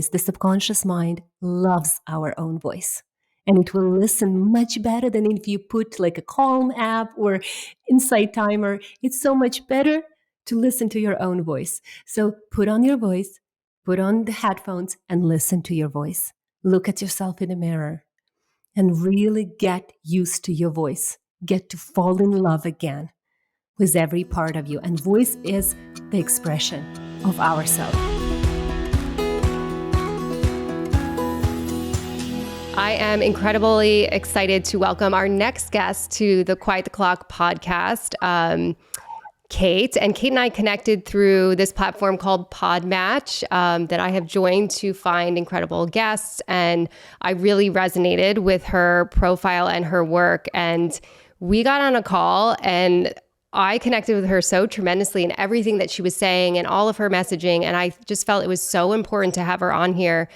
The subconscious mind loves our own voice. And it will listen much better than if you put like a Calm app or Insight Timer. It's so much better to listen to your own voice. So put on your voice, put on the headphones, and listen to your voice. Look at yourself in the mirror and really get used to your voice. Get to fall in love again with every part of you. And voice is the expression of ourselves. I am incredibly excited to welcome our next guest to the Quiet the Clock podcast, Kate. And Kate and I connected through this platform called Podmatch that I have joined to find incredible guests. And I really resonated with her profile and her work. And we got on a call and I connected with her so tremendously in everything that she was saying and all of her messaging. And I just felt it was so important to have her on here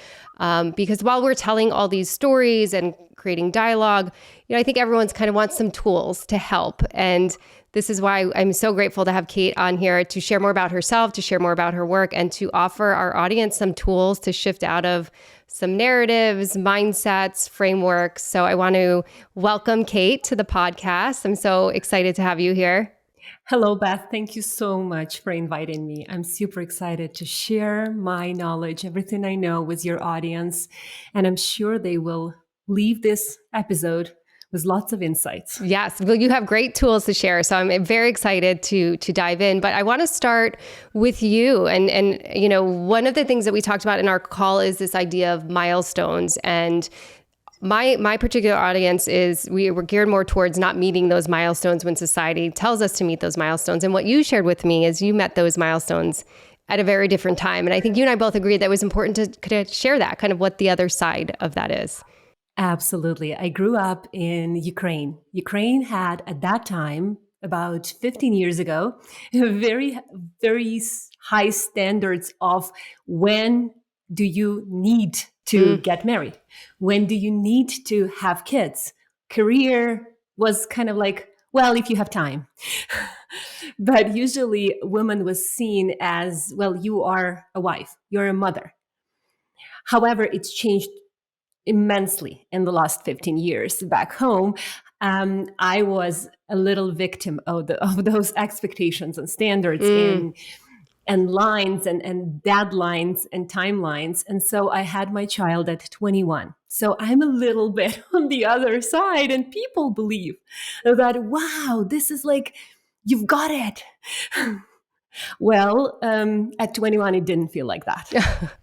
because while we're telling all these stories and creating dialogue, I think everyone's kind of wants some tools to help. And this is why I'm so grateful to have Kate on here to share more about herself, to share more about her work, and to offer our audience some tools to shift out of some narratives, mindsets, frameworks. So I want to welcome Kate to the podcast. I'm so excited to have you here. Hello, Beth. Thank you so much for inviting me. I'm super excited to share my knowledge, everything I know with your audience. And I'm sure they will leave this episode with lots of insights. Yes. Well, you have great tools to share. So I'm very excited to dive in. But I want to start with you. And one of the things that we talked about in our call is this idea of milestones. And my particular audience is we're geared more towards not meeting those milestones when society tells us to meet those milestones. And what you shared with me is you met those milestones at a very different time. And I think you and I both agreed that it was important to kind of share that, kind of what the other side of that is. Absolutely. I grew up in Ukraine. Ukraine had at that time, about 15 years ago, very, very high standards of when do you need to get married? When do you need to have kids? Career was kind of like, well, if you have time. But usually woman was seen as, well, you are a wife, you're a mother. However, it's changed immensely in the last 15 years back home. I was a little victim of those expectations and standards and lines and deadlines and timelines. And so I had my child at 21. So I'm a little bit on the other side, and people believe that, wow, this is like, you've got it. Well, at 21, it didn't feel like that.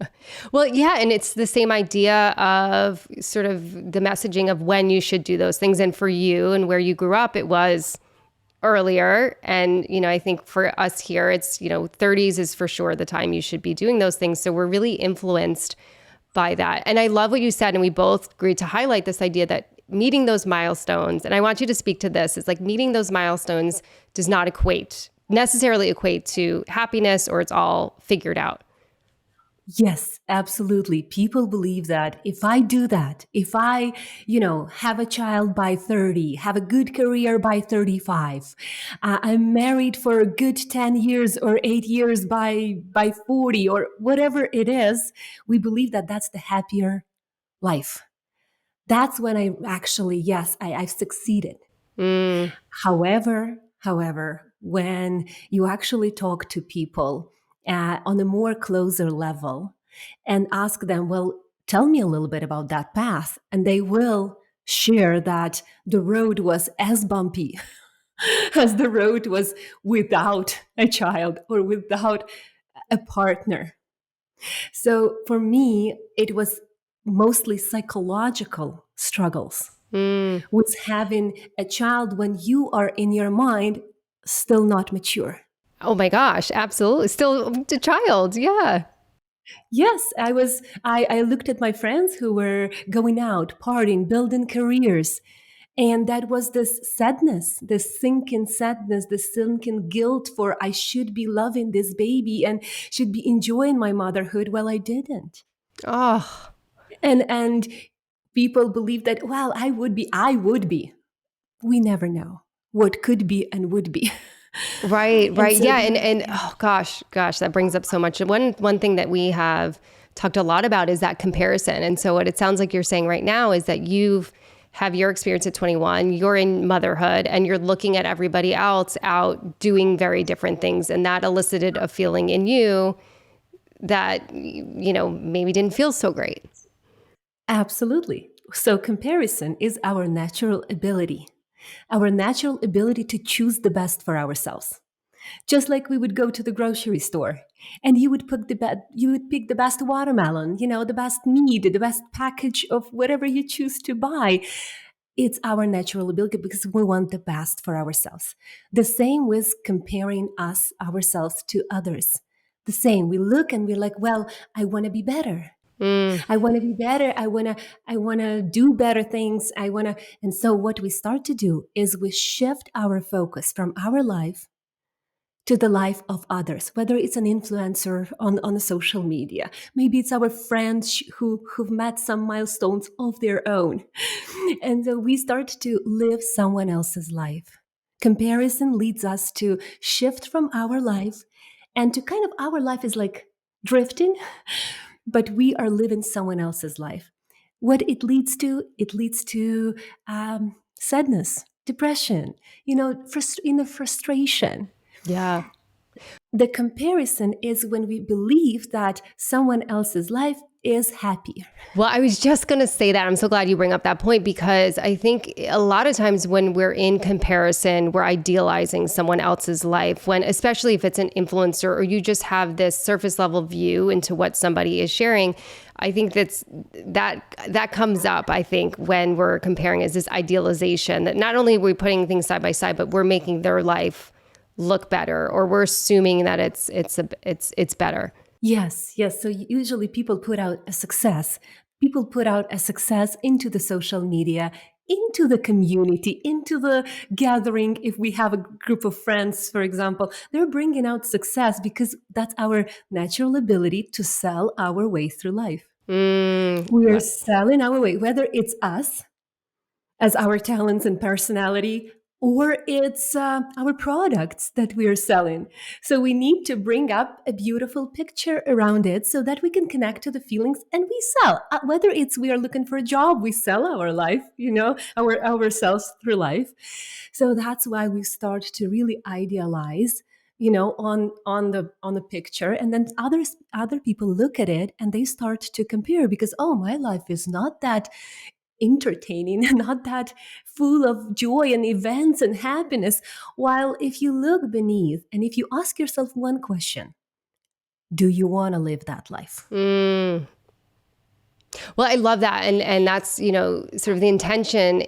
Well, yeah. And it's the same idea of sort of the messaging of when you should do those things. And for you and where you grew up, it was earlier. And, I think for us here, it's, 30s is for sure the time you should be doing those things. So we're really influenced by that. And I love what you said. And we both agreed to highlight this idea that meeting those milestones, and I want you to speak to this, is like meeting those milestones does not necessarily equate to happiness or it's all figured out. Yes, absolutely. People believe that if I do that, if I, have a child by 30, have a good career by 35, I'm married for a good 10 years or 8 years by 40 or whatever it is, we believe that that's the happier life. That's when I actually, yes, I've succeeded. However, when you actually talk to people on a more closer level and ask them, well, tell me a little bit about that path. And they will share that the road was as bumpy as the road was without a child or without a partner. So for me, it was mostly psychological struggles with having a child when you are in your mind still not mature. Oh my gosh, absolutely. Still a child. Yeah. Yes, I looked at my friends who were going out, partying, building careers. And that was this sadness, this sinking sadness, this sinking guilt for I should be loving this baby and should be enjoying my motherhood. Well, I didn't. Oh. And people believe that, well, I would be. We never know what could be and would be. Right. So, yeah. And oh gosh, that brings up so much. One thing that we have talked a lot about is that comparison. And so what it sounds like you're saying right now is that you've have your experience at 21, you're in motherhood, and you're looking at everybody else out doing very different things. And that elicited a feeling in you that, maybe didn't feel so great. Absolutely. So comparison is our natural ability to choose the best for ourselves. Just like we would go to the grocery store and you would pick the best watermelon, the best meat, the best package of whatever you choose to buy. It's our natural ability because we want the best for ourselves. The same with comparing ourselves to others. The same. We look and we're like, well, I want to be better. I want to be better. I want to do better things. And so what we start to do is we shift our focus from our life to the life of others, whether it's an influencer on social media. Maybe it's our friends who've met some milestones of their own. And so we start to live someone else's life. Comparison leads us to shift from our life and to kind of our life is like drifting, but we are living someone else's life. What it leads to? It leads to sadness, depression, frustration. Yeah. The comparison is when we believe that someone else's life is happier. Well, I was just going to say that. I'm so glad you bring up that point because I think a lot of times when we're in comparison, we're idealizing someone else's life especially if it's an influencer or you just have this surface level view into what somebody is sharing. I think that comes up, I think, when we're comparing is this idealization that not only are we putting things side by side, but we're making their life look better, or we're assuming that it's better. Yes. So usually people put out a success. People put out a success into the social media, into the community, into the gathering. If we have a group of friends, for example, they're bringing out success because that's our natural ability to sell our way through life. We are selling our way, whether it's us as our talents and personality, or it's our products that we are selling. So we need to bring up a beautiful picture around it so that we can connect to the feelings and we sell. Whether it's we are looking for a job, we sell our life, ourselves through life. So that's why we start to really idealize, on the picture, and then other people look at it and they start to compare because, oh, my life is not that entertaining and not that full of joy and events and happiness. While if you look beneath and if you ask yourself one question, do you want to live that life? Well, I love that. And that's, sort of the intention.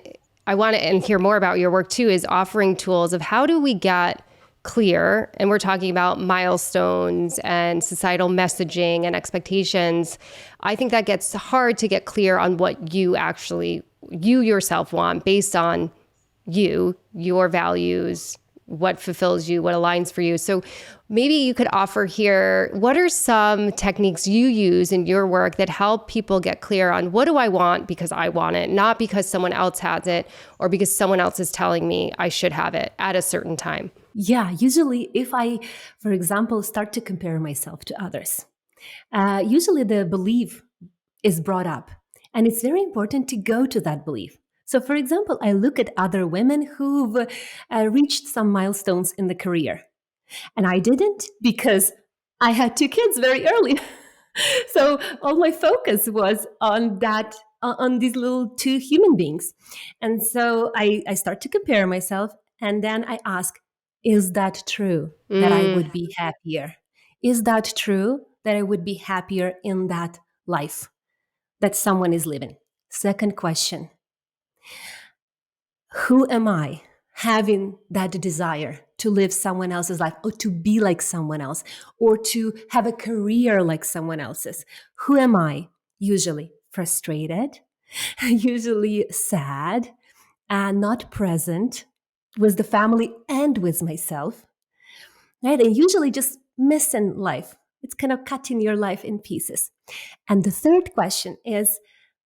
I want to and hear more about your work too, is offering tools of how do we get clear. And we're talking about milestones and societal messaging and expectations. I think that gets hard to get clear on what you yourself want based on your values, what fulfills you, what aligns for you. So maybe you could offer here, what are some techniques you use in your work that help people get clear on what do I want because I want it, not because someone else has it or because someone else is telling me I should have it at a certain time? Yeah, usually if I, for example, start to compare myself to others, usually the belief is brought up. And it's very important to go to that belief. So, for example, I look at other women who've reached some milestones in the career. And I didn't because I had 2 kids very early. So all my focus was on that, on these little 2 human beings. And so I start to compare myself. And then I ask, is that true that I would be happier? Is that true that I would be happier in that life that someone is living? Second question, who am I having that desire to live someone else's life or to be like someone else or to have a career like someone else's? Who am I? Usually frustrated, usually sad, and not present with the family and with myself, right? And usually just missing life. It's kind of cutting your life in pieces. And the third question is,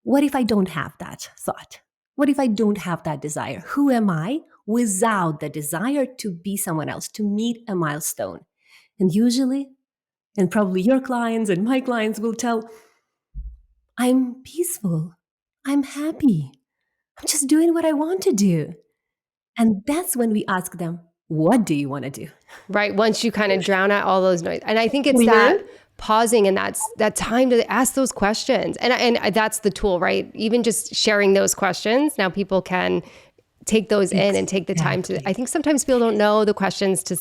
what if I don't have that thought? What if I don't have that desire? Who am I without the desire to be someone else, to meet a milestone? And usually, and probably your clients and my clients will tell, I'm peaceful. I'm happy. I'm just doing what I want to do. And that's when we ask them, what do you want to do? Right. Once you kind of drown out all those noise. And I think it's Clear? that pausing and that's that time to ask those questions. And that's the tool, right? Even just sharing those questions. Now people can take those in and take the time to, I Exactly. think sometimes people don't know the questions to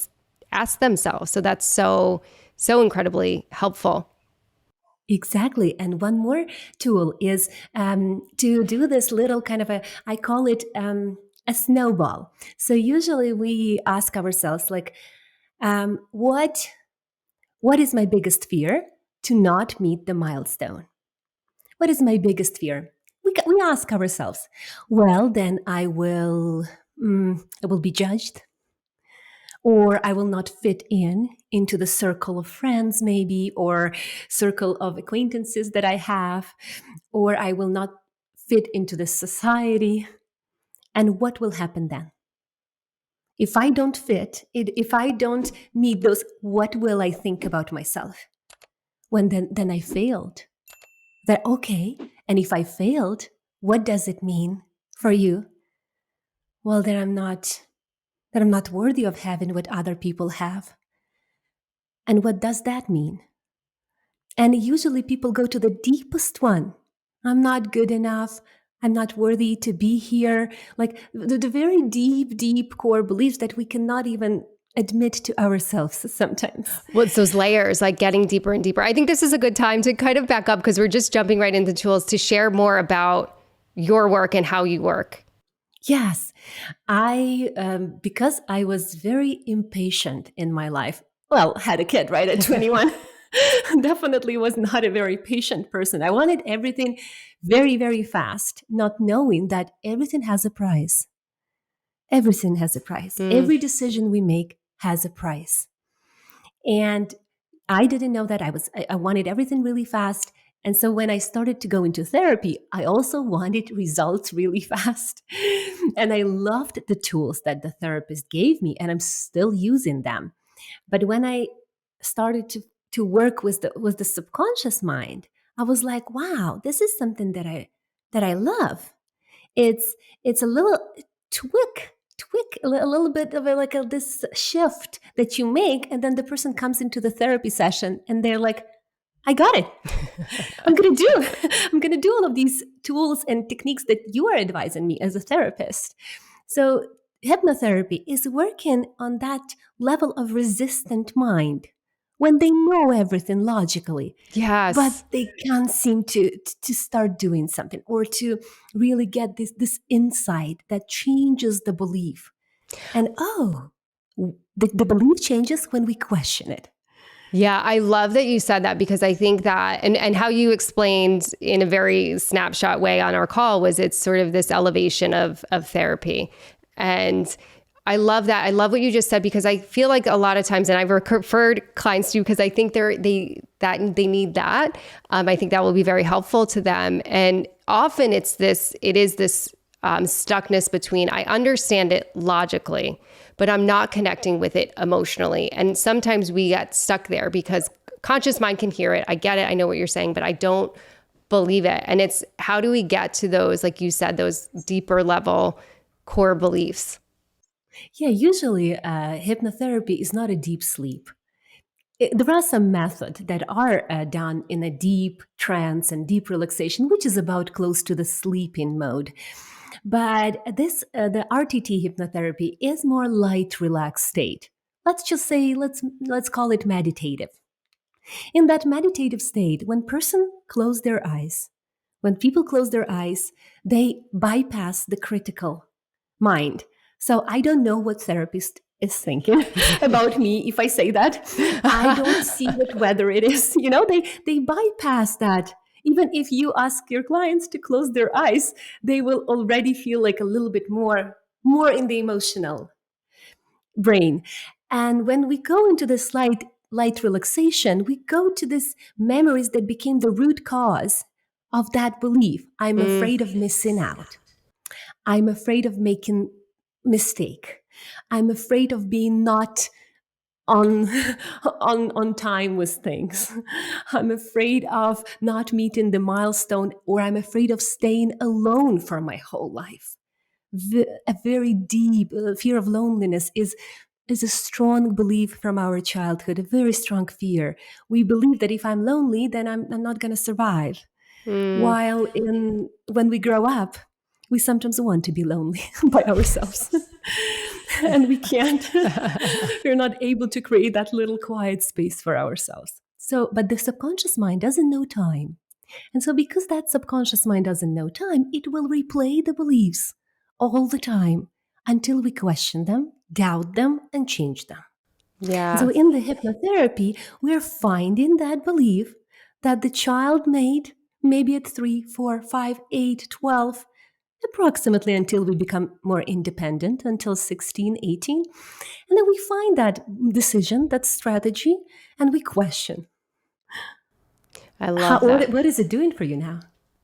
ask themselves. So that's so, so incredibly helpful. Exactly. And one more tool is to do this little kind of I call it a snowball. So usually we ask ourselves, like, what is my biggest fear to not meet the milestone? What is my biggest fear? We ask ourselves, well, then I will be judged, or I will not fit in into the circle of friends, maybe, or circle of acquaintances that I have, or I will not fit into the society. And what will happen then? If I don't fit, if I don't meet those, what will I think about myself? When then I failed. That okay, and if I failed, what does it mean for you? Well, that I'm not worthy of having what other people have. And what does that mean? And usually people go to the deepest one. I'm not good enough. I'm not worthy to be here. Like the very deep, deep core beliefs that we cannot even admit to ourselves sometimes. Well, it's those layers, like getting deeper and deeper. I think this is a good time to kind of back up because we're just jumping right into tools to share more about your work and how you work. Yes, because I was very impatient in my life. Well, had a kid right at 21. Definitely was not a very patient person. I wanted everything very, very fast, not knowing that everything has a price. Everything has a price. Mm. Every decision we make has a price. And I didn't know that. I wanted everything really fast. And so when I started to go into therapy, I also wanted results really fast. And I loved the tools that the therapist gave me, and I'm still using them. But when I started to work with the subconscious mind, I was like, wow, this is something that I love. It's a little tweak a little bit of this shift that you make, and then the person comes into the therapy session and they're like, I got it. I'm gonna do all of these tools and techniques that you are advising me as a therapist. So hypnotherapy is working on that level of resistant mind when they know everything logically, but Yes. they can't seem to start doing something, or to really get this insight that changes the belief. And the belief changes when we question it. Yeah, I love that you said that because I think that, and how you explained in a very snapshot way on our call was it's sort of this elevation of therapy. And I love that. I love what you just said because I feel like a lot of times, and I've referred clients to you because I think they need that. I think that will be very helpful to them. And often it is this stuckness between I understand it logically, but I'm not connecting with it emotionally. And sometimes we get stuck there because conscious mind can hear it. I get it. I know what you're saying, but I don't believe it. And it's how do we get to those, like you said, those deeper level core beliefs? Yeah, usually hypnotherapy is not a deep sleep. There are some methods that are done in a deep trance and deep relaxation, which is about close to the sleeping mode. But the RTT hypnotherapy is more light, relaxed state. Let's just say let's call it meditative. In that meditative state, when people close their eyes, they bypass the critical mind. So I don't know what therapist is thinking about me if I say that. I don't see what weather it is. They bypass that. Even if you ask your clients to close their eyes, they will already feel like a little bit more in the emotional brain. And when we go into this light relaxation, we go to these memories that became the root cause of that belief. I'm Mm. afraid of missing out. I'm afraid of making mistake. I'm afraid of being not on on time with things. I'm afraid of not meeting the milestone, or I'm afraid of staying alone for my whole life. A very deep fear of loneliness is a strong belief from our childhood, a very strong fear. We believe that if I'm lonely, then I'm not going to survive. Mm. While when we grow up, we sometimes want to be lonely by ourselves. And we can't. We're not able to create that little quiet space for ourselves. So, but the subconscious mind doesn't know time. And so, because that subconscious mind doesn't know time, it will replay the beliefs all the time until we question them, doubt them, and change them. And Yeah. so, in the hypnotherapy, we're finding that belief that the child made maybe at 3, 4, 5, 8, 12, approximately until we become more independent, until 16, 18. And then we find that decision, that strategy, and we question I love that. what is it doing for you now?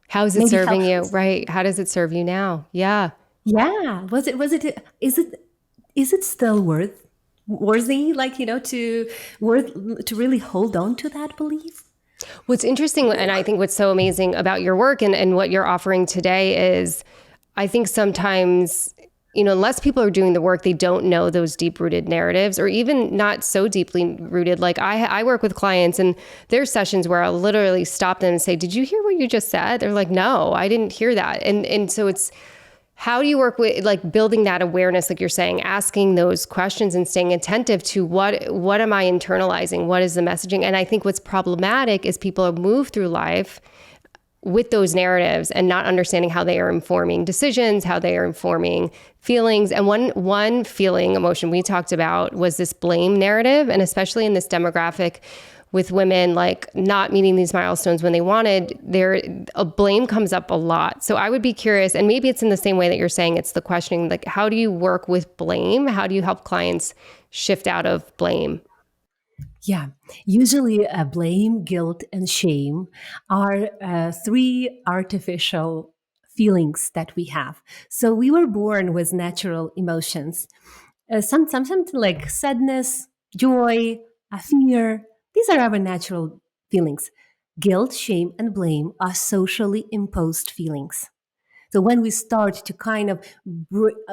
How is it Maybe how, serving you? Right. How does it serve you now? Yeah. yeah, is it still worthy, like, to really hold on to that belief? What's interesting, and I think what's so amazing about your work and what you're offering today is, I think sometimes, unless people are doing the work, they don't know those deep rooted narratives, or even not so deeply rooted. Like I work with clients, and there's sessions where I'll literally stop them and say, "Did you hear what you just said?" They're like, "No, I didn't hear that." And so it's, how do you work with, like, building that awareness, like you're saying, asking those questions and staying attentive to what am I internalizing? What is the messaging? And I think what's problematic is people move through life with those narratives and not understanding how they are informing decisions, how they are informing feelings. And one feeling, emotion we talked about was this blame narrative. And especially in this demographic with women, like, not meeting these milestones when they wanted, a blame comes up a lot. So I would be curious, and maybe it's in the same way that you're saying, it's the questioning, like, how do you work with blame? How do you help clients shift out of blame? Yeah, usually blame, guilt, and shame are three artificial feelings that we have. So we were born with natural emotions, something like sadness, joy, fear. These are our natural feelings. Guilt, shame, and blame are socially imposed feelings. So when we start to kind of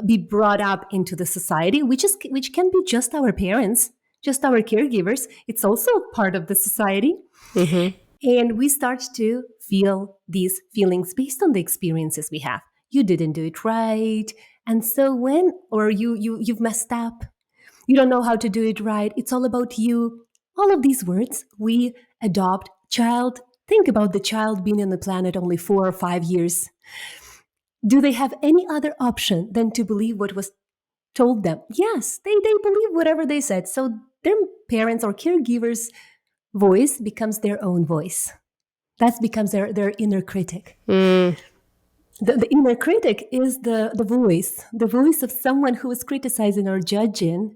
be brought up into the society, which can be just our parents, just our caregivers, it's also part of the society. Mm-hmm. And we start to feel these feelings based on the experiences we have. You didn't do it right, and so when, or you've messed up, you don't know how to do it right, it's all about you. All of these words we adopt. Child, think about the child being on the planet only 4 or 5 years. Do they have any other option than to believe what was told them? Yes, they believe whatever they said. So their parents or caregivers' voice becomes their own voice. That becomes their inner critic. Mm. The inner critic is the voice of someone who is criticizing or judging.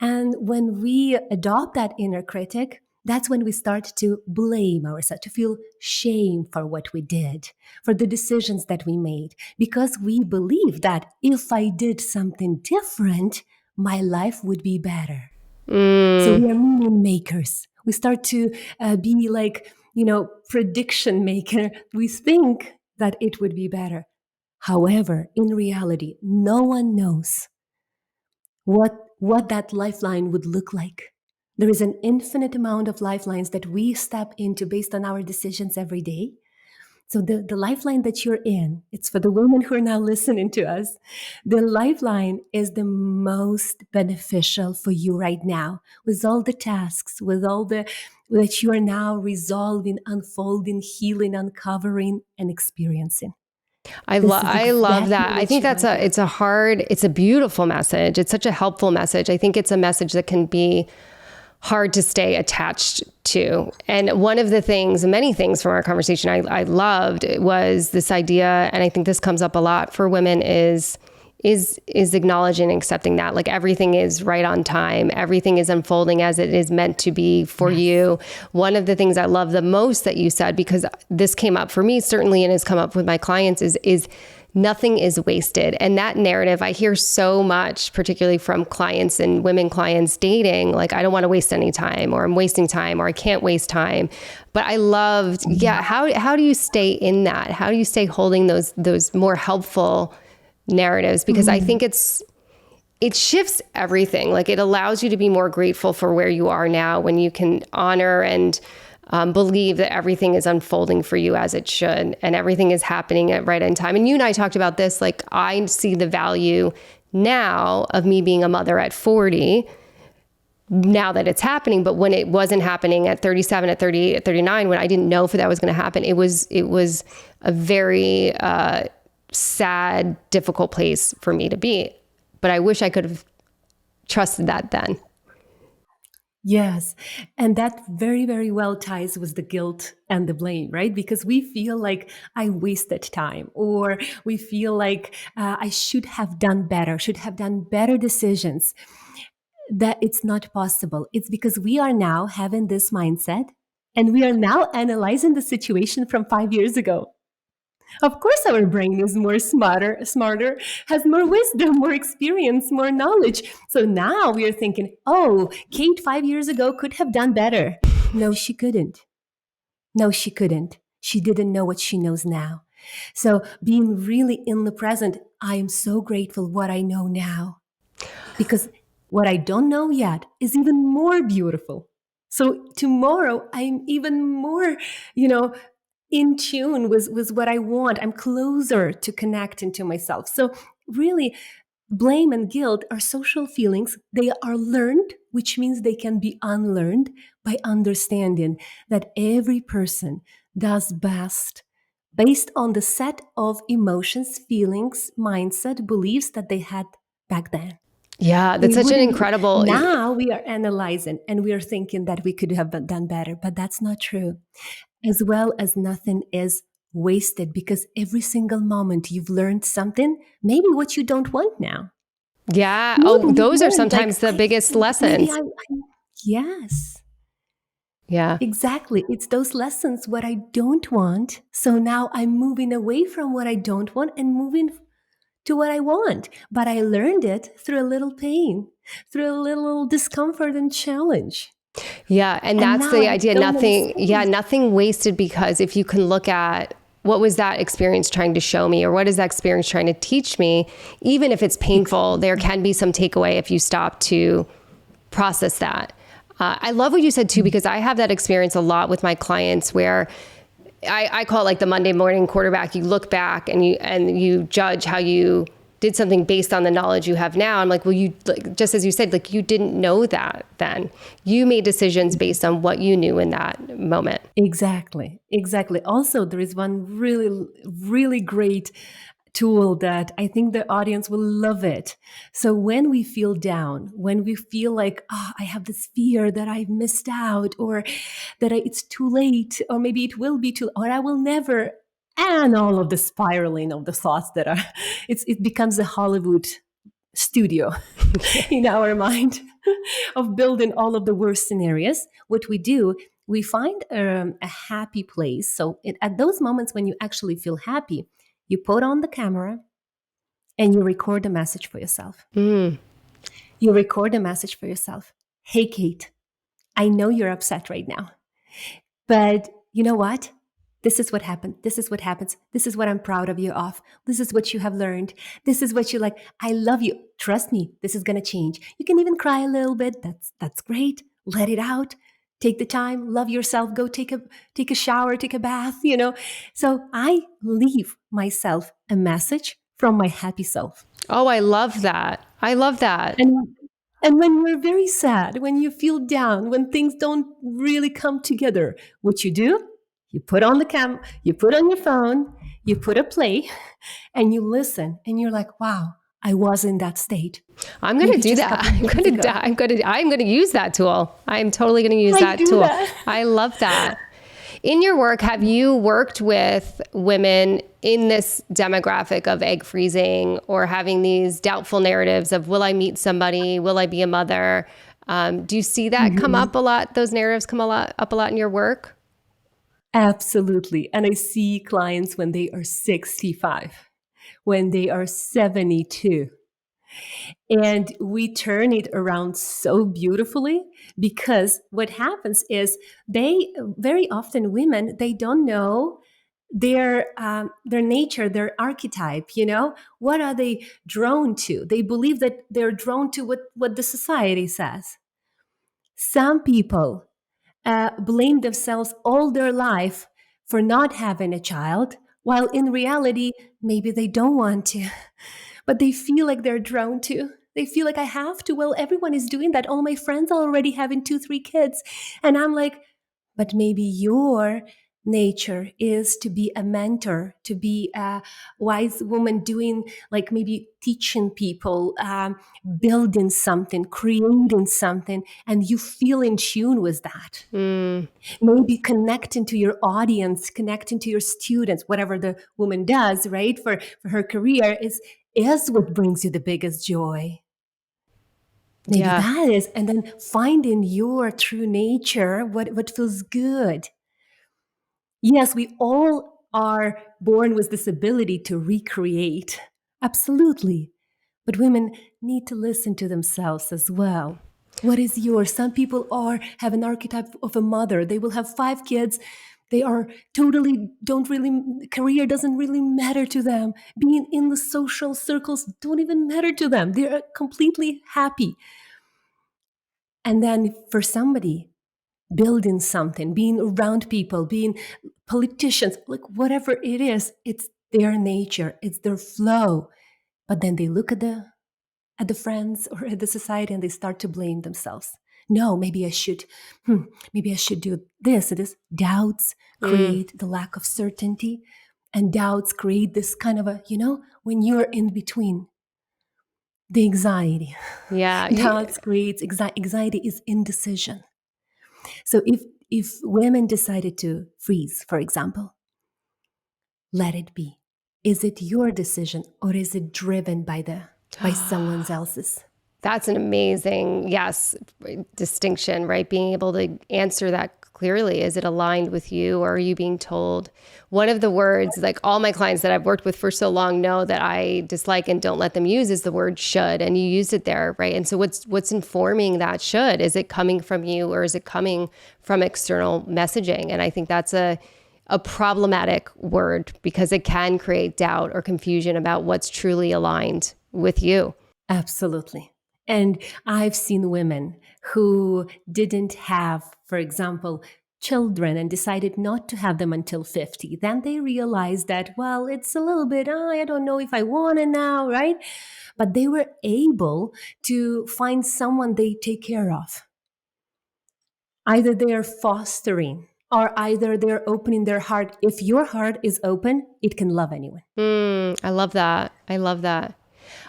And when we adopt that inner critic, that's when we start to blame ourselves, to feel shame for what we did, for the decisions that we made, because we believe that if I did something different, my life would be better. So we are meaning makers. We start to be like, prediction maker. We think that it would be better. However, in reality, no one knows what that lifeline would look like. There is an infinite amount of lifelines that we step into based on our decisions every day. So the lifeline that you're in, it's for the women who are now listening to us. The lifeline is the most beneficial for you right now, with all the tasks, with all that you are now resolving, unfolding, healing, uncovering, and experiencing. This is I love exactly that. I what think you want. it's a beautiful message. It's such a helpful message. I think it's a message that can be hard to stay attached to. And one of the things, many things from our conversation I loved was this idea, and I think this comes up a lot for women, is is acknowledging and accepting that like everything is right on time. Everything is unfolding as it is meant to be for you. One of the things I love the most that you said, because this came up for me certainly and has come up with my clients, is nothing is wasted. And that narrative I hear so much, particularly from clients and women clients dating, like, I don't want to waste any time, or I'm wasting time, or I can't waste time. But I loved, how do you stay in that? How do you stay holding those more helpful narratives? Because I think it shifts everything. Like, it allows you to be more grateful for where you are now, when you can honor and believe that everything is unfolding for you as it should, and everything is happening at right in time. And you and I talked about this, like, I see the value now of me being a mother at 40, now that it's happening. But when it wasn't happening at 37, at 38, at 39, when I didn't know if that was going to happen, it was a very sad, difficult place for me to be. But I wish I could have trusted that then. Yes. And that very, very well ties with the guilt and the blame, right? Because we feel like I wasted time, or we feel like I should have done better decisions. That it's not possible. It's because we are now having this mindset, and we are now analyzing the situation from 5 years ago. Of course, our brain is more smarter, has more wisdom, more experience, more knowledge. So now we are thinking, oh, Kate 5 years ago could have done better. No, she couldn't. No, she couldn't. She didn't know what she knows now. So being really in the present, I am so grateful what I know now, because what I don't know yet is even more beautiful. So tomorrow I'm even more, in tune with what I want. I'm closer to connecting to myself. So really, blame and guilt are social feelings. They are learned, which means they can be unlearned by understanding that every person does best based on the set of emotions, feelings, mindset, beliefs that they had back then. Yeah, that's such an incredible... Now we are analyzing and we are thinking that we could have done better, but that's not true. As well as nothing is wasted, because every single moment you've learned something, maybe what you don't want now. Yeah. Maybe those are sometimes the biggest lessons. Yes. Yeah. Exactly. It's those lessons, what I don't want. So now I'm moving away from what I don't want and moving to what I want. But I learned it through a little pain, through a little discomfort and challenge. Yeah. And that's the idea. Nothing wasted, because if you can look at what was that experience trying to show me, or what is that experience trying to teach me, even if it's painful, there can be some takeaway if you stop to process that. I love what you said too, because I have that experience a lot with my clients, where I call it like the Monday morning quarterback. You look back and you judge how you did something based on the knowledge you have now. I'm like, well, you, like, just as you said, like, you didn't know that then. You made decisions based on what you knew in that moment. Exactly. Also, there is one really, really great tool that I think the audience will love it. So when we feel down, when we feel like, I have this fear that I've missed out, or that it's too late, or maybe it will be too, or I will never, and all of the spiraling of the thoughts that are, it becomes a Hollywood studio in our mind of building all of the worst scenarios. What we do, we find a happy place. So at those moments when you actually feel happy, you put on the camera and you record a message for yourself. You record a message for yourself. Hey, Kate, I know you're upset right now, but you know what? This is what happened. This is what happens. This is what I'm proud of you of. This is what you have learned. This is what you like. I love you. Trust me, this is going to change. You can even cry a little bit. That's great. Let it out. Take the time. Love yourself. Go take a shower, take a bath, So I leave myself a message from my happy self. Oh, I love that. And when you're very sad, when you feel down, when things don't really come together, what you do? You put on the camera, you put on your phone, you put a play, and you listen, and you're like, wow, I was in that state. I'm going to do that. I'm going to use that tool. I am totally going to use that tool. I love that. In your work, have you worked with women in this demographic of egg freezing or having these doubtful narratives of, will I meet somebody? Will I be a mother? Do you see that come Mhm. up a lot? Those narratives come up a lot in your work? Absolutely. And I see clients when they are 65, when they are 72. And we turn it around so beautifully because what happens is they very often women, they don't know their nature, their archetype. What are they drawn to? They believe that they're drawn to what the society says. Some people blame themselves all their life for not having a child, while in reality, maybe they don't want to, but they feel like they're drawn to. They feel like I have to. Well, everyone is doing that. All my friends are already having 2, 3 kids. And I'm like, but maybe your nature is to be a mentor, to be a wise woman doing, like maybe teaching people, building something, creating something, and you feel in tune with that. Mm, Maybe connecting to your audience, connecting to your students, whatever the woman does, right? For her career is what brings you the biggest joy. Maybe yeah. that is, and then finding your true nature, what feels good. Yes, we all are born with this ability to recreate. Absolutely. But women need to listen to themselves as well. What is yours? Some people have an archetype of a mother. They will have 5 kids. They are totally don't really career doesn't really matter to them. Being in the social circles don't even matter to them. They're completely happy. And then for somebody, building something, being around people, being politicians, like whatever it is, it's their nature, it's their flow. But then they look at the friends or at the society and they start to blame themselves. No, maybe I should do this. It is doubts Mm, create the lack of certainty, and doubts create this kind of when you're in between, the anxiety. yeah. Doubts creates anxiety is indecision. So if women decided to freeze, for example, let it be. Is it your decision or is it driven by someone else's? That's an amazing, yes, distinction, right? Being able to answer that clearly. Is it aligned with you or are you being told? One of the words, like all my clients that I've worked with for so long know that I dislike and don't let them use is the word should. And you used it there, right? And so what's informing that should? Is it coming from you or is it coming from external messaging? And I think that's a problematic word because it can create doubt or confusion about what's truly aligned with you. Absolutely. And I've seen women who didn't have, for example, children and decided not to have them until 50. Then they realized that, well, it's a little bit, I don't know if I want it now, right? But they were able to find someone they take care of. Either they are fostering or either they're opening their heart. If your heart is open, it can love anyone. I love that. I love that.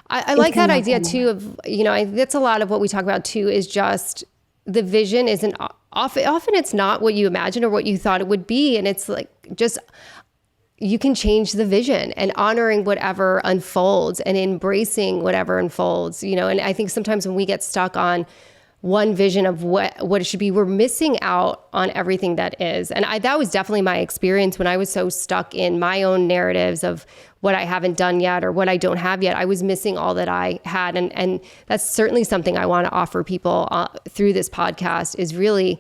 I It like can that love idea too anyone. of, that's a lot of what we talk about too, is just the vision isn't often it's not what you imagined or what you thought it would be. And it's like, just, you can change the vision and honoring whatever unfolds and embracing whatever unfolds, and I think sometimes when we get stuck on one vision of what it should be, we're missing out on everything that is. And that was definitely my experience when I was so stuck in my own narratives of what I haven't done yet or what I don't have yet. I was missing all that I had. And that's certainly something I want to offer people through this podcast is really,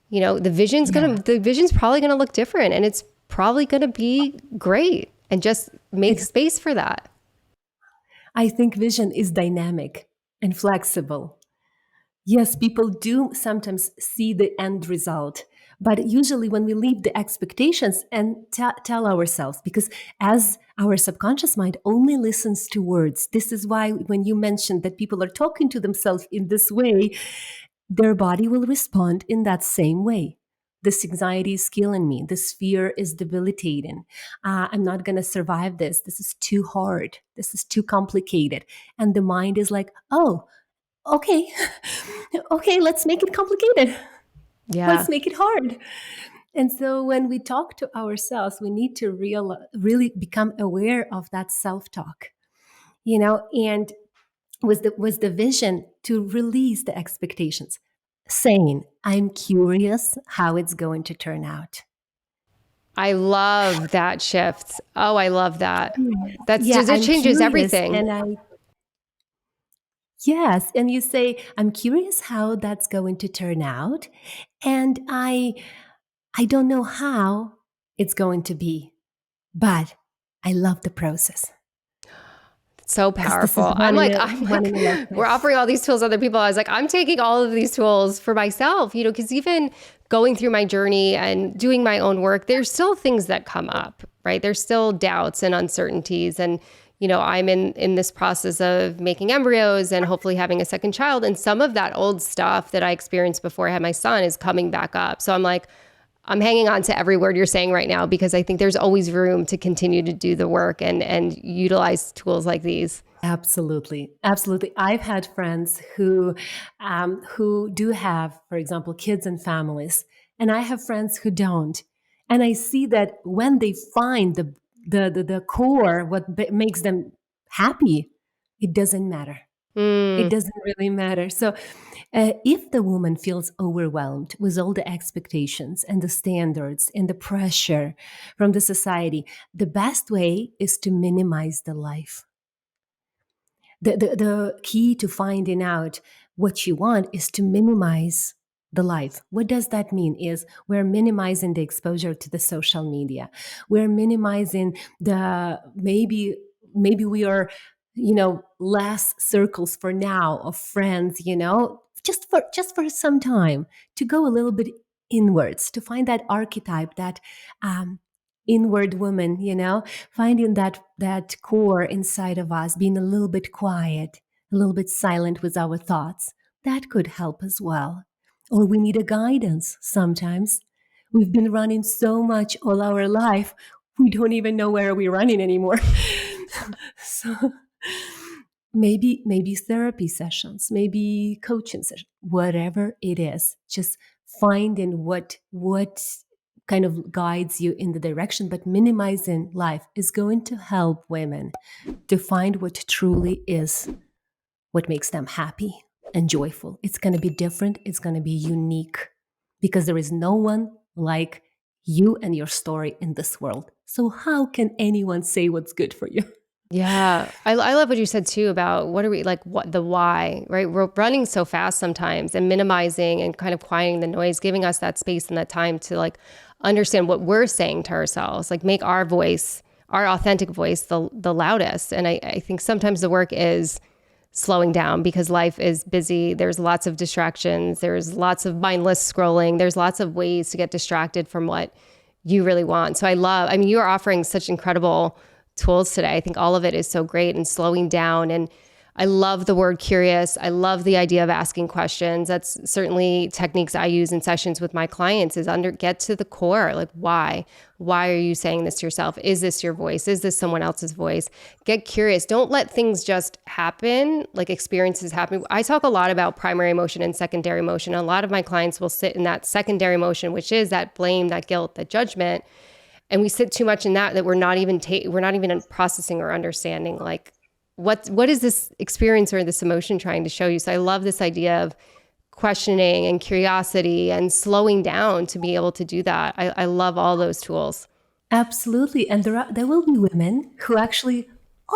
Yeah. the vision's probably going to look different and it's probably going to be great, and just make Ex- space for that. I think vision is dynamic and flexible. Yes, people do sometimes see the end result, but usually when we leave the expectations and tell ourselves, because as our subconscious mind only listens to words, this is why when you mentioned that people are talking to themselves in this way, their body will respond in that same way. This anxiety is killing me. This fear is debilitating. I'm not going to survive this. This is too hard. This is too complicated. And the mind is like, oh, okay, okay, let's make it complicated. Yeah. Let's make it hard. And so when we talk to ourselves, we need to really become aware of that self-talk, and was the vision to release the expectations, saying, I'm curious how it's going to turn out. I love that shift. Oh, I love that. Yeah, That I'm changes curious. everything. Yes. And you say, I'm curious how that's going to turn out. And I don't know how it's going to be, but I love the process So because this is powerful. I'm one like, in a lifetime. we're offering all these tools to other people. I was like, I'm taking all of these tools for myself, because even going through my journey and doing my own work, there's still things that come up, right? There's still doubts and uncertainties. And, I'm in this process of making embryos and hopefully having a second child. And some of that old stuff that I experienced before I had my son is coming back up. So I'm like, I'm hanging on to every word you're saying right now, because I think there's always room to continue to do the work and utilize tools like these. Absolutely, absolutely. I've had friends who do have, for example, kids and families, and I have friends who don't. And I see that when they find the core, what makes them happy, it doesn't matter. It Mm, doesn't really matter. So, if the woman feels overwhelmed with all the expectations and the standards and the pressure from the society, the best way is to minimize the life. The key to finding out what you want is to minimize the life. What does that mean? Is we're minimizing the exposure to the social media. We're minimizing the maybe we are, less circles for now of friends, just for some time, to go a little bit inwards, to find that archetype, that inward woman, finding that core inside of us, being a little bit quiet, a little bit silent with our thoughts. That could help as well. Or we need a guidance sometimes. We've been running so much all our life, we don't even know where we're running anymore. So maybe therapy sessions, maybe coaching sessions, whatever it is, just finding what kind of guides you in the direction, but minimizing life is going to help women to find what truly is what makes them happy and joyful. It's going to be different, it's going to be unique, because there is no one like you and your story in this world. So how can anyone say what's good for you? yeah. I love what you said too about what are we like, what the why, right? We're running so fast sometimes, and minimizing and kind of quieting the noise, giving us that space and that time to like understand what we're saying to ourselves, like make our voice, our authentic voice, the loudest. And I think sometimes the work is slowing down because life is busy. There's lots of distractions. There's lots of mindless scrolling. There's lots of ways to get distracted from what you really want. So I mean, you are offering such incredible tools today. I think all of it is so great, and slowing down. And I love the word curious. I love the idea of asking questions. That's certainly techniques I use in sessions with my clients, is get to the core. Like, why? Why are you saying this to yourself? Is this your voice? Is this someone else's voice? Get curious. Don't let things just happen, like experiences happen. I talk a lot about primary emotion and secondary emotion. A lot of my clients will sit in that secondary emotion, which is that blame, that guilt, that judgment. And we sit too much in that we're not even processing or understanding, like, what is this experience or this emotion trying to show you? So I love this idea of questioning and curiosity and slowing down to be able to do that. I love all those tools. Absolutely. And there will be women who actually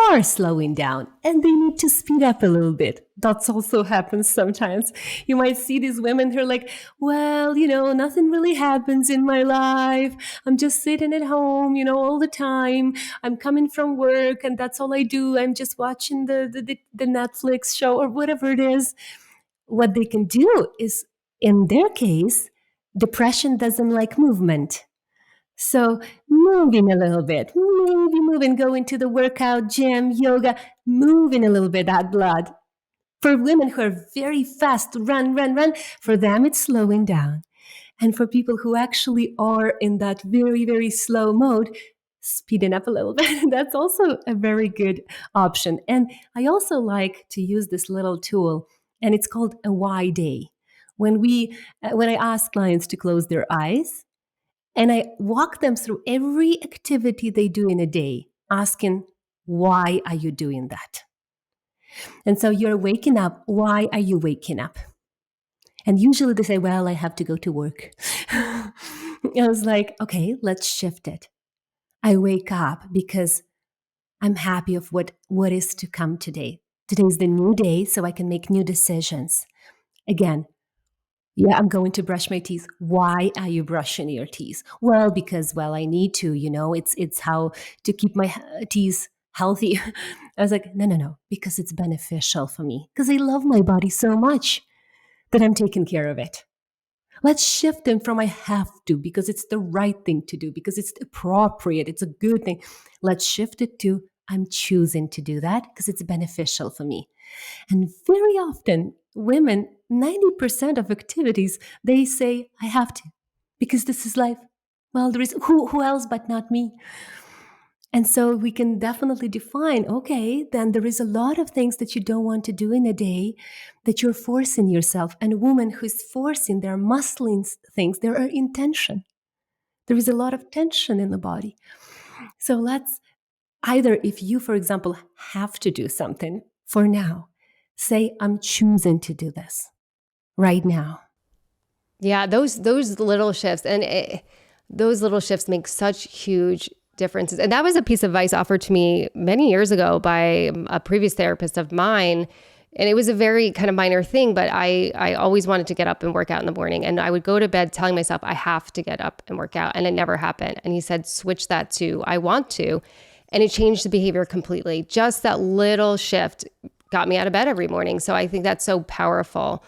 are slowing down and they need to speed up a little bit. That's also happens sometimes. You might see these women who are like, well, nothing really happens in my life. I'm just sitting at home, all the time. I'm coming from work and that's all I do. I'm just watching the Netflix show or whatever it is. What they can do is, in their case, depression doesn't like movement. So moving a little bit, maybe moving, go into the workout, gym, yoga, moving a little bit that blood. For women who are very fast, run, run, run, for them it's slowing down. And for people who actually are in that very, very slow mode, speeding up a little bit, that's also a very good option. And I also like to use this little tool, and it's called a why day. When I ask clients to close their eyes, And I walk them through every activity they do in a day, asking, why are you doing that? And so you're waking up. Why are you waking up? And usually they say, well, I have to go to work. I was like, okay, let's shift it. I wake up because I'm happy of what is to come today. Today is the new day, so I can make new decisions. Again, yeah, I'm going to brush my teeth. Why are you brushing your teeth? Well, because, well, I need to, it's how to keep my teeth healthy. I was like, no, because it's beneficial for me. Because I love my body so much that I'm taking care of it. Let's shift them from I have to because it's the right thing to do, because it's appropriate, it's a good thing. Let's shift it to I'm choosing to do that because it's beneficial for me. And very often, women, 90% of activities, they say, I have to because this is life. Well, there is who else but not me? And so we can definitely define, okay, then there is a lot of things that you don't want to do in a day that you're forcing yourself. And a woman who's forcing, they're muscling things, there are in tension. There is a lot of tension in the body. So let's either, if you, for example, have to do something for now, say, I'm choosing to do this right now. Yeah, those little shifts, those little shifts make such huge differences. And that was a piece of advice offered to me many years ago by a previous therapist of mine. And it was a very kind of minor thing, but I always wanted to get up and work out in the morning. And I would go to bed telling myself, I have to get up and work out. And it never happened. And he said, switch that to, I want to. And it changed the behavior completely. Just that little shift got me out of bed every morning. So I think that's so powerful.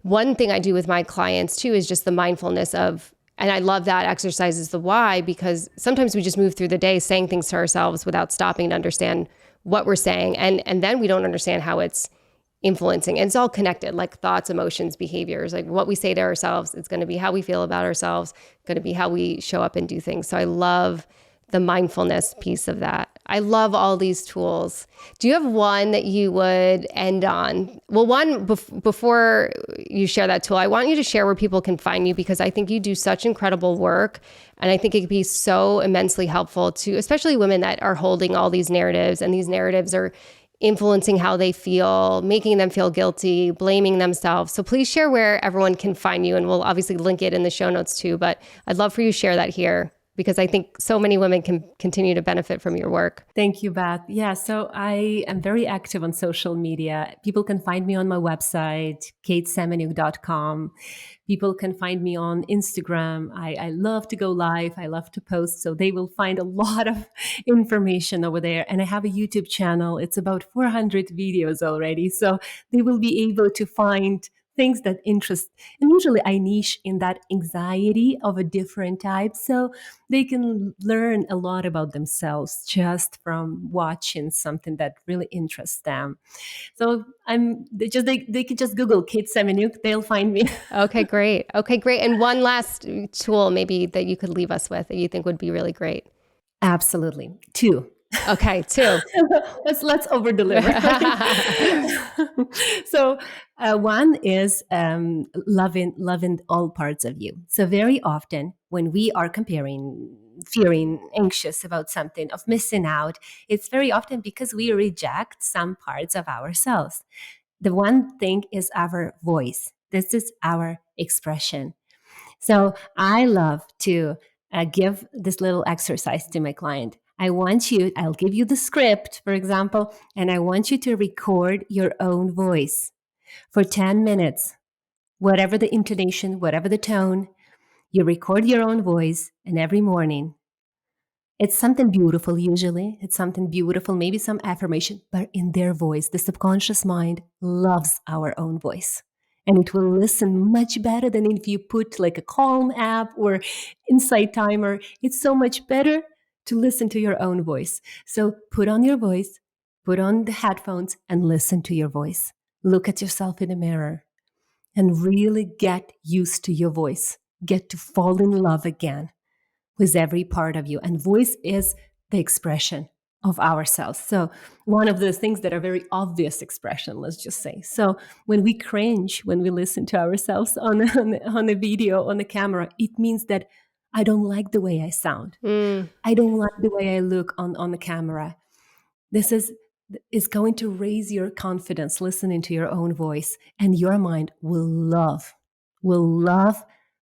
One thing I do with my clients too is just the mindfulness of, and I love that exercise is the why, because sometimes we just move through the day saying things to ourselves without stopping to understand what we're saying. And then we don't understand how it's influencing. And it's all connected, like thoughts, emotions, behaviors, like what we say to ourselves. It's going to be how we feel about ourselves, going to be how we show up and do things. So I love the mindfulness piece of that. I love all these tools. Do you have one that you would end on? Well, one, before you share that tool, I want you to share where people can find you, because I think you do such incredible work. And I think it could be so immensely helpful to, especially women that are holding all these narratives, and these narratives are influencing how they feel, making them feel guilty, blaming themselves. So please share where everyone can find you. And we'll obviously link it in the show notes too, but I'd love for you to share that here, because I think so many women can continue to benefit from your work. Thank you, Beth. Yeah, so I am very active on social media. People can find me on my website, katesemeniuk.com. People can find me on Instagram. I love to go live. I love to post. So they will find a lot of information over there. And I have a YouTube channel. It's about 400 videos already. So they will be able to find things that interest. And usually I niche in that anxiety of a different type. So they can learn a lot about themselves just from watching something that really interests them. So they could just Google Kate Semeniuk. They'll find me. Okay, great. And one last tool maybe that you could leave us with that you think would be really great. Absolutely. 2. Okay, 2. let's over deliver. So one is loving all parts of you. So very often when we are comparing, fearing, anxious about something, of missing out, it's very often because we reject some parts of ourselves. The one thing is our voice. This is our expression. So I love to give this little exercise to my client. I'll give you the script, for example, and I want you to record your own voice for 10 minutes, whatever the intonation, whatever the tone. You record your own voice, and every morning, it's something beautiful, usually. It's something beautiful, maybe some affirmation, but in their voice. The subconscious mind loves our own voice. And it will listen much better than if you put like a Calm app or Insight Timer. It's so much better to listen to your own voice. So put on your voice, put on the headphones, and listen to your voice. Look at yourself in the mirror and really get used to your voice. Get to fall in love again with every part of you. And voice is the expression of ourselves. So one of the things that are very obvious expression, let's just say. So when we cringe, when we listen to ourselves on a video, on the camera, it means that I don't like the way I sound. I don't like the way I look on the camera. This is going to raise your confidence listening to your own voice, and your mind will love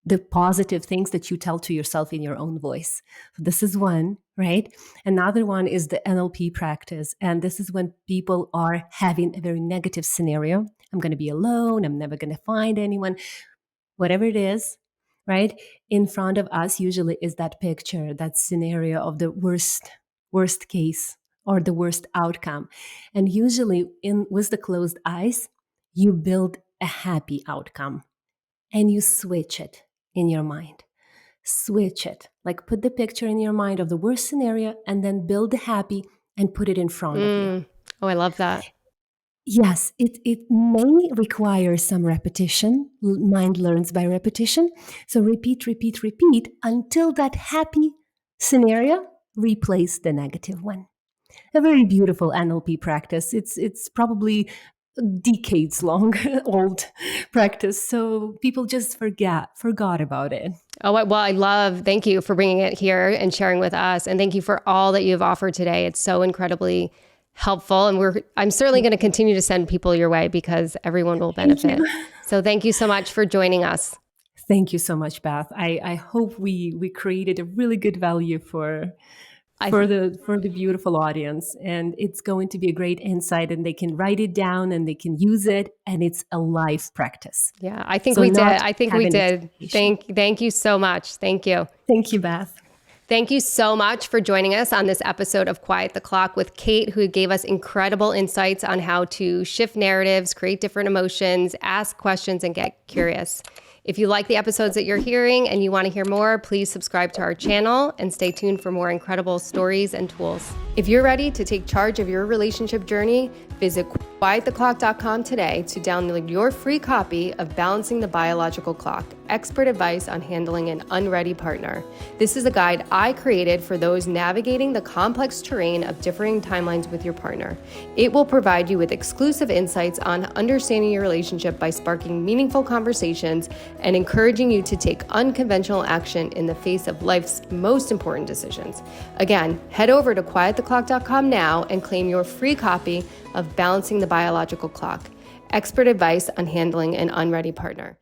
the positive things that you tell to yourself in your own voice. So this is one, right? Another one is the NLP practice. And this is when people are having a very negative scenario. I'm going to be alone. I'm never going to find anyone, whatever it is, right? In front of us usually is that picture, that scenario of the worst case or the worst outcome. And usually with the closed eyes, you build a happy outcome and you switch it in your mind. Switch it. Like put the picture in your mind of the worst scenario and then build the happy and put it in front of you. Oh, I love that. Yes, it may require some repetition. Mind learns by repetition. So repeat until that happy scenario replace the negative one. A very beautiful NLP practice. It's probably decades long old practice. So people just forgot about it. Oh, well, thank you for bringing it here and sharing with us. And thank you for all that you've offered today. It's so incredibly helpful. And I'm certainly going to continue to send people your way because everyone will benefit. So thank you so much for joining us. Thank you so much, Beth. I hope we created a really good value for the beautiful audience, and it's going to be a great insight, and they can write it down and they can use it, and it's a life practice. Yeah, I think we did. Thank you so much. Thank you. Thank you, Beth. Thank you so much for joining us on this episode of Quiet the Clock with Kate, who gave us incredible insights on how to shift narratives, create different emotions, ask questions, and get curious. If you like the episodes that you're hearing and you want to hear more, please subscribe to our channel and stay tuned for more incredible stories and tools. If you're ready to take charge of your relationship journey, visit quiettheclock.com today to download your free copy of Balancing the Biological Clock, Expert Advice on Handling an Unready Partner. This is a guide I created for those navigating the complex terrain of differing timelines with your partner. It will provide you with exclusive insights on understanding your relationship by sparking meaningful conversations and encouraging you to take unconventional action in the face of life's most important decisions. Again, head over to quiettheclock.com now and claim your free copy of Balancing the Biological Clock, Expert Advice on Handling an Unready Partner.